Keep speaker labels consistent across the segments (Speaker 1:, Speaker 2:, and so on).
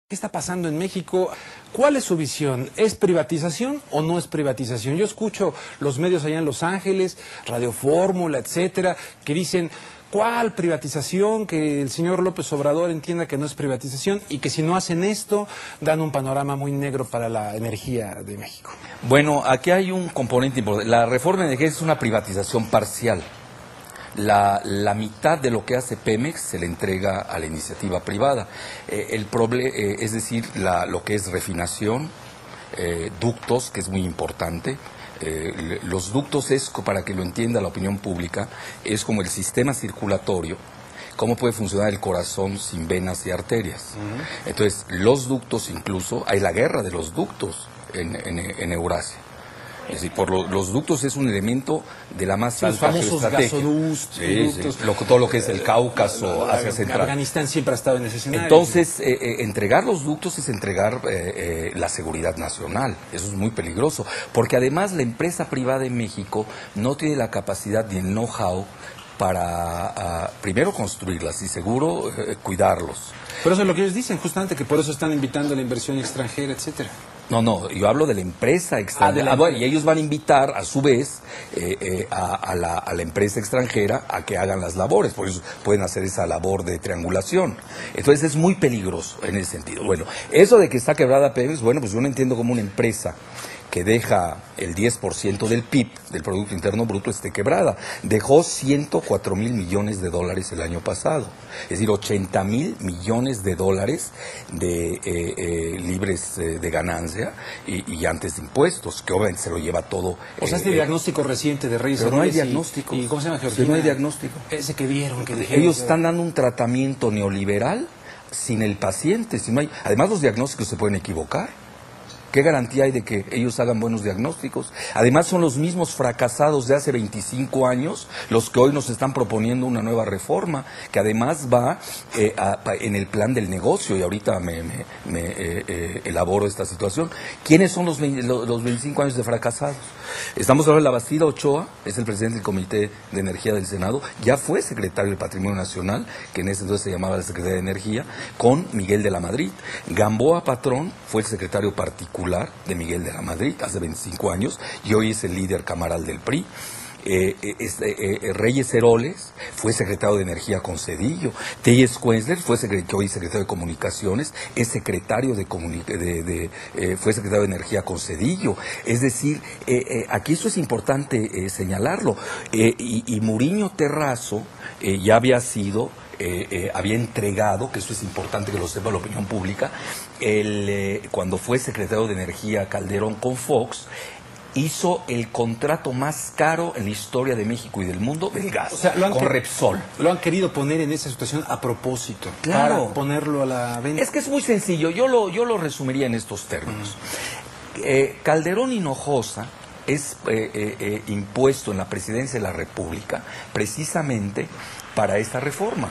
Speaker 1: ¿Qué está pasando en México? ¿Cuál es su visión? ¿Es privatización o no es privatización? Yo escucho los medios allá en Los Ángeles, Radio Fórmula, etcétera, que dicen, ¿cuál privatización? Que el señor López Obrador entienda que no es privatización y que si no hacen esto, dan un panorama muy negro para la energía de México.
Speaker 2: Bueno, aquí hay un componente importante. La reforma energética es una privatización parcial. La mitad de lo que hace Pemex se le entrega a la iniciativa privada. Es decir, lo que es refinación, ductos, que es muy importante. Los ductos es, para que lo entienda la opinión pública, es como el sistema circulatorio. ¿Cómo puede funcionar el corazón sin venas y arterias? Entonces, los ductos incluso, hay la guerra de los ductos en Eurasia. Es decir, los ductos es un elemento de la más alta geoestrategia.
Speaker 1: Los famosos gasoductos.
Speaker 2: Todo lo que es el Cáucaso, Asia Central.
Speaker 1: Afganistán siempre ha estado en ese escenario.
Speaker 2: Entonces, entregar los ductos es entregar la seguridad nacional. Eso es muy peligroso, porque además la empresa privada en México no tiene la capacidad ni el know-how para, primero, construirlas y, seguro, cuidarlos.
Speaker 1: Pero eso es lo que ellos dicen, justamente, que por eso están invitando a la inversión extranjera, etcétera.
Speaker 2: No, yo hablo de la empresa extranjera. Y ellos van a invitar, a su vez, a la empresa extranjera a que hagan las labores, por eso pueden hacer esa labor de triangulación. Entonces es muy peligroso en ese sentido. Bueno, eso de que está quebrada Pemex, bueno, pues yo no entiendo cómo una empresa que deja el 10% del PIB, del Producto Interno Bruto, esté quebrada. Dejó 104,000 millones de dólares el año pasado. Es decir, 80,000 millones de dólares libres de ganancia y antes de impuestos, que obviamente se lo lleva todo.
Speaker 1: O sea, este diagnóstico reciente de Reyes.
Speaker 2: Pero no hay diagnóstico.
Speaker 1: ¿Y cómo se llama, Georgina?
Speaker 2: No hay diagnóstico.
Speaker 1: Ese que vieron, que dijeron.
Speaker 2: Ellos están dando un tratamiento neoliberal sin el paciente. Si no hay, además, los diagnósticos se pueden equivocar. ¿Qué garantía hay de que ellos hagan buenos diagnósticos? Además, son los mismos fracasados de hace 25 años los que hoy nos están proponiendo una nueva reforma, que además va en el plan del negocio, y ahorita elaboro esta situación. ¿Quiénes son los 25 años de fracasados? Estamos hablando de La Bastida Ochoa, es el presidente del Comité de Energía del Senado, ya fue secretario del Patrimonio Nacional, que en ese entonces se llamaba la Secretaría de Energía, con Miguel de la Madrid. Gamboa Patrón fue el secretario particular de Miguel de la Madrid hace 25 años y hoy es el líder camaral del PRI. Reyes Heroles fue secretario de Energía con Zedillo. Telles Quenzler fue hoy secretario de Comunicaciones, es secretario fue secretario de Energía con Zedillo. Es decir, aquí eso es importante señalarlo. Y Muriño Terrazo ya había sido... había entregado, que eso es importante que lo sepa la opinión pública, cuando fue secretario de Energía Calderón con Fox, hizo el contrato más caro en la historia de México y del mundo del gas, o sea, con Repsol.
Speaker 1: Lo han querido poner en esa situación a propósito,
Speaker 2: claro,
Speaker 1: para ponerlo a la venta.
Speaker 2: Es que es muy sencillo, yo lo resumiría en estos términos. Calderón Hinojosa es impuesto en la presidencia de la República precisamente para esta reforma.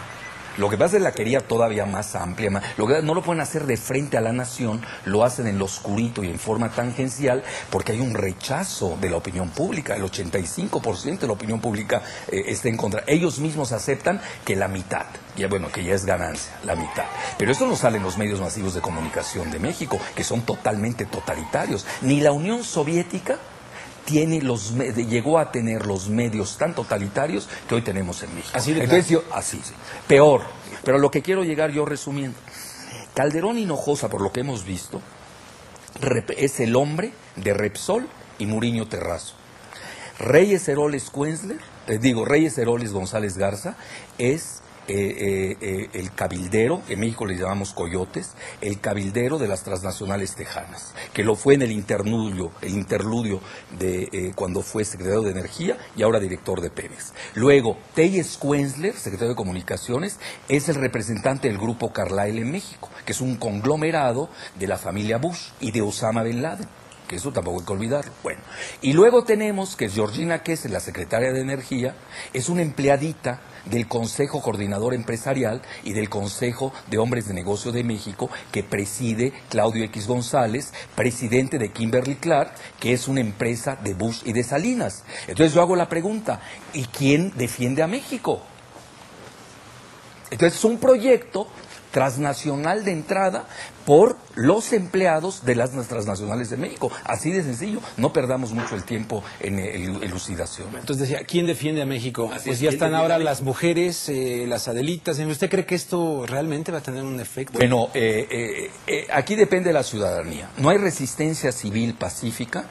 Speaker 2: Lo que pasa es que la quería todavía más amplia, no lo pueden hacer de frente a la nación, lo hacen en lo oscurito y en forma tangencial, porque hay un rechazo de la opinión pública, el 85% de la opinión pública está en contra. Ellos mismos aceptan que la mitad, que ya es ganancia, la mitad. Pero esto no sale en los medios masivos de comunicación de México, que son totalmente totalitarios. Ni la Unión Soviética llegó a tener los medios tan totalitarios que hoy tenemos en México.
Speaker 1: Así
Speaker 2: sí. Peor. Pero lo que quiero llegar yo resumiendo. Calderón Hinojosa, por lo que hemos visto, es el hombre de Repsol y Muriño Terrazo. Reyes Heroles González Garza es el cabildero, en México le llamamos coyotes, el cabildero de las transnacionales tejanas, que lo fue en el interludio de cuando fue secretario de Energía y ahora director de Pemex. Luego, Telles Quenzler, secretario de Comunicaciones, es el representante del grupo Carlyle en México, que es un conglomerado de la familia Bush y de Osama Bin Laden, que eso tampoco hay que olvidarlo. Bueno, y luego tenemos que Georgina Kessler, la secretaria de Energía, es una empleadita del Consejo Coordinador Empresarial y del Consejo de Hombres de Negocio de México, que preside Claudio X González, presidente de Kimberly-Clark, que es una empresa de Bush y de Salinas. Entonces yo hago la pregunta, ¿y quién defiende a México? Entonces es un proyecto transnacional de entrada por los empleados de las transnacionales de México. Así de sencillo, no perdamos mucho el tiempo en elucidación.
Speaker 1: Entonces decía, ¿quién defiende a México? Pues ya están ahora las mujeres, las Adelitas. ¿Usted cree que esto realmente va a tener un efecto?
Speaker 2: Bueno, aquí depende de la ciudadanía. No hay resistencia civil pacífica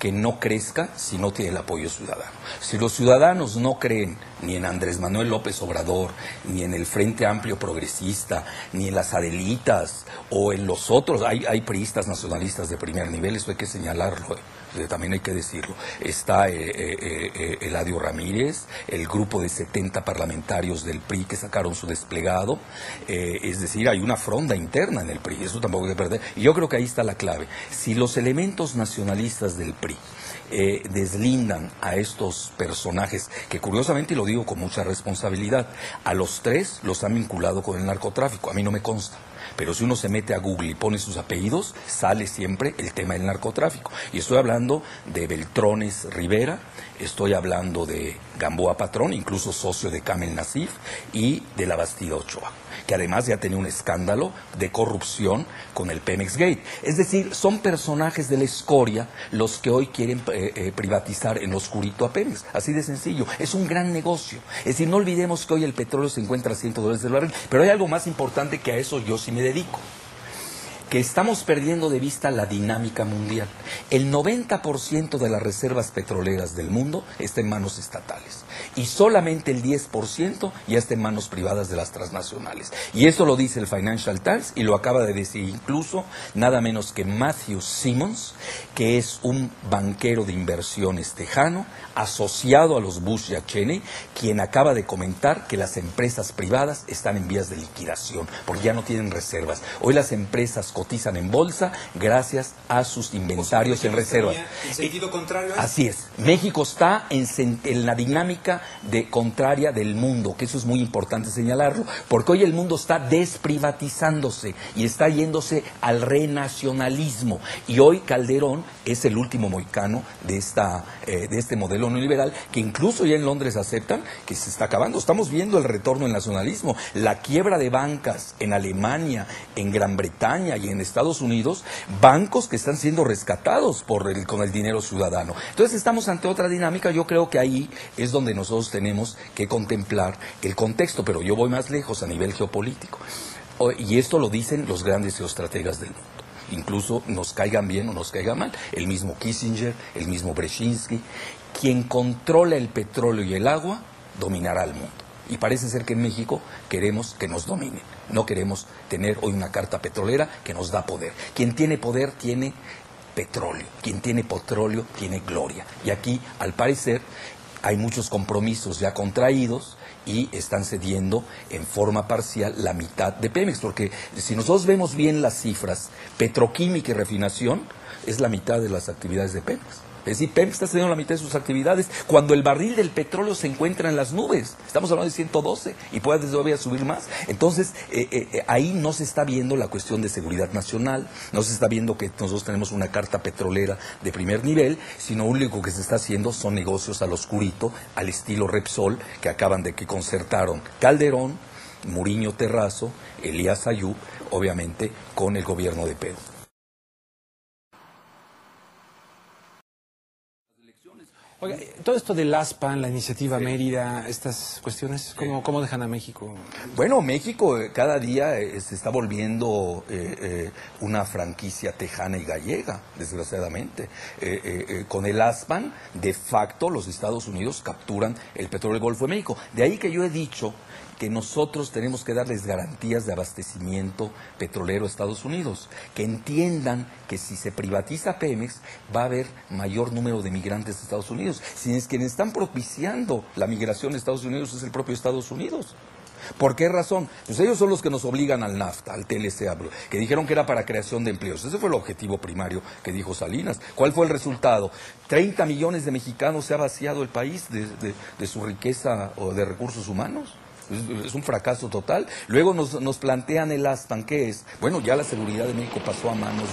Speaker 2: que no crezca si no tiene el apoyo ciudadano. Si los ciudadanos no creen ni en Andrés Manuel López Obrador, ni en el Frente Amplio Progresista, ni en las Adelitas o en los otros, hay priistas nacionalistas de primer nivel, eso hay que señalarlo, también hay que decirlo. Está Eladio Ramírez, el grupo de 70 parlamentarios del PRI que sacaron su desplegado, es decir, hay una fronda interna en el PRI, eso tampoco hay que perder. Y yo creo que ahí está la clave. Si los elementos nacionalistas del PRI deslindan a estos personajes, que curiosamente, y lo digo con mucha responsabilidad, a los tres los han vinculado con el narcotráfico, a mí no me consta. Pero si uno se mete a Google y pone sus apellidos, sale siempre el tema del narcotráfico. Y estoy hablando de Beltrones Rivera, estoy hablando de Gamboa Patrón, incluso socio de Kamel Nasif, y de la Bastida Ochoa, que además ya tenía un escándalo de corrupción con el Pemex Gate. Es decir, son personajes de la escoria los que hoy quieren privatizar en lo oscurito a Pemex. Así de sencillo. Es un gran negocio. Es decir, no olvidemos que hoy el petróleo se encuentra a $100 el barril, pero hay algo más importante que a eso yo sí me dedico. Que estamos perdiendo de vista la dinámica mundial. El 90% de las reservas petroleras del mundo está en manos estatales y solamente el 10% ya está en manos privadas de las transnacionales. Y esto lo dice el Financial Times y lo acaba de decir incluso nada menos que Matthew Simmons, que es un banquero de inversiones tejano asociado a los Bush y a Cheney, quien acaba de comentar que las empresas privadas están en vías de liquidación porque ya no tienen reservas. Hoy las empresas cotizan en bolsa gracias a sus inventarios en reservas.
Speaker 1: ¿En sentido contrario?
Speaker 2: Así es. México está en la dinámica contraria del mundo, que eso es muy importante señalarlo, porque hoy el mundo está desprivatizándose y está yéndose al renacionalismo. Y hoy Calderón es el último mohicano de este modelo neoliberal, que incluso ya en Londres aceptan que se está acabando. Estamos viendo el retorno del nacionalismo, la quiebra de bancas en Alemania, en Gran Bretaña y en Estados Unidos, bancos que están siendo rescatados con el dinero ciudadano. Entonces estamos ante otra dinámica. Yo creo que ahí es donde nosotros tenemos que contemplar el contexto, pero yo voy más lejos a nivel geopolítico. Y esto lo dicen los grandes geoestrategas del mundo. Incluso nos caigan bien o nos caigan mal. El mismo Kissinger, el mismo Brzezinski. Quien controla el petróleo y el agua dominará al mundo. Y parece ser que en México queremos que nos dominen. No queremos tener hoy una carta petrolera que nos da poder. Quien tiene poder tiene petróleo. Quien tiene petróleo tiene gloria. Y aquí, al parecer, hay muchos compromisos ya contraídos y están cediendo en forma parcial la mitad de Pemex. Porque si nosotros vemos bien las cifras, petroquímica y refinación es la mitad de las actividades de Pemex. Es decir, Pemex está cediendo la mitad de sus actividades cuando el barril del petróleo se encuentra en las nubes. Estamos hablando de 112 y puede todavía subir más. Entonces, ahí no se está viendo la cuestión de seguridad nacional, no se está viendo que nosotros tenemos una carta petrolera de primer nivel, sino lo único que se está haciendo son negocios al oscurito, al estilo Repsol, que concertaron Calderón, Muriño Terrazo, Elías Ayub, obviamente con el gobierno de Pedro.
Speaker 1: Oiga, todo esto del ASPAN, la iniciativa Mérida, estas cuestiones, ¿cómo dejan a México?
Speaker 2: Bueno, México cada día se está volviendo una franquicia tejana y gallega, desgraciadamente. Con el ASPAN, de facto, los Estados Unidos capturan el petróleo del Golfo de México. De ahí que yo he dicho que nosotros tenemos que darles garantías de abastecimiento petrolero a Estados Unidos, que entiendan que si se privatiza Pemex va a haber mayor número de migrantes de Estados Unidos. Si es quienes están propiciando la migración de Estados Unidos es el propio Estados Unidos. ¿Por qué razón? Pues ellos son los que nos obligan al NAFTA, al TLC, que dijeron que era para creación de empleos. Ese fue el objetivo primario que dijo Salinas. ¿Cuál fue el resultado? 30 millones de mexicanos se ha vaciado el país de su riqueza o de recursos humanos. Es un fracaso total. Luego nos plantean el ASTAN, que es, bueno, ya la seguridad de México pasó a manos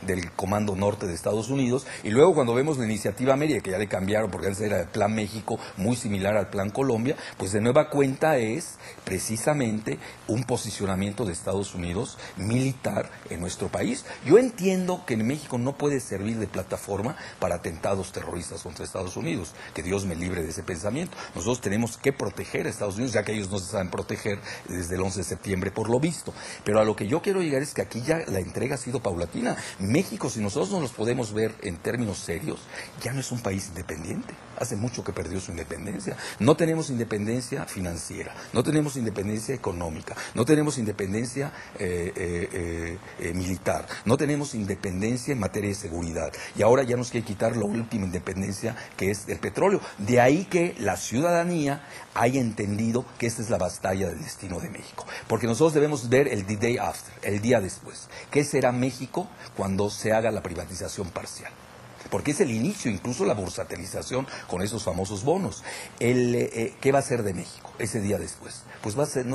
Speaker 2: del Comando Norte de Estados Unidos, y luego cuando vemos la iniciativa Mérida, que ya le cambiaron porque antes era el Plan México, muy similar al Plan Colombia, pues de nueva cuenta es precisamente un posicionamiento de Estados Unidos militar en nuestro país. Yo entiendo que en México no puede servir de plataforma para atentados terroristas contra Estados Unidos, que Dios me libre de ese pensamiento. Nosotros tenemos que proteger a Estados Unidos, ya que ellos no se saben proteger desde el 11 de septiembre por lo visto. Pero a lo que yo quiero llegar es que aquí ya la entrega ha sido paulatina. México, si nosotros no los podemos ver en términos serios, ya no es un país independiente. Hace mucho que perdió su independencia. No tenemos independencia financiera, no tenemos independencia económica, no tenemos independencia militar, no tenemos independencia en materia de seguridad. Y ahora ya nos quiere quitar la última independencia, que es el petróleo. De ahí que la ciudadanía haya entendido que esta es la batalla del destino de México. Porque nosotros debemos ver el the day after, el día después. ¿Qué será México cuando se haga la privatización parcial? Porque es el inicio, incluso la bursatilización con esos famosos bonos. ¿Qué va a ser de México ese día después? Pues va a ser,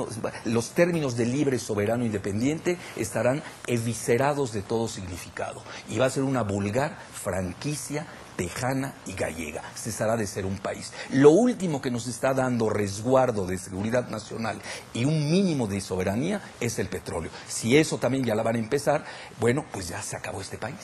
Speaker 2: los términos de libre, soberano, independiente estarán eviscerados de todo significado. Y va a ser una vulgar franquicia tejana y gallega. Cesará de ser un país. Lo último que nos está dando resguardo de seguridad nacional y un mínimo de soberanía es el petróleo. Si eso también ya la van a empezar, bueno, pues ya se acabó este país.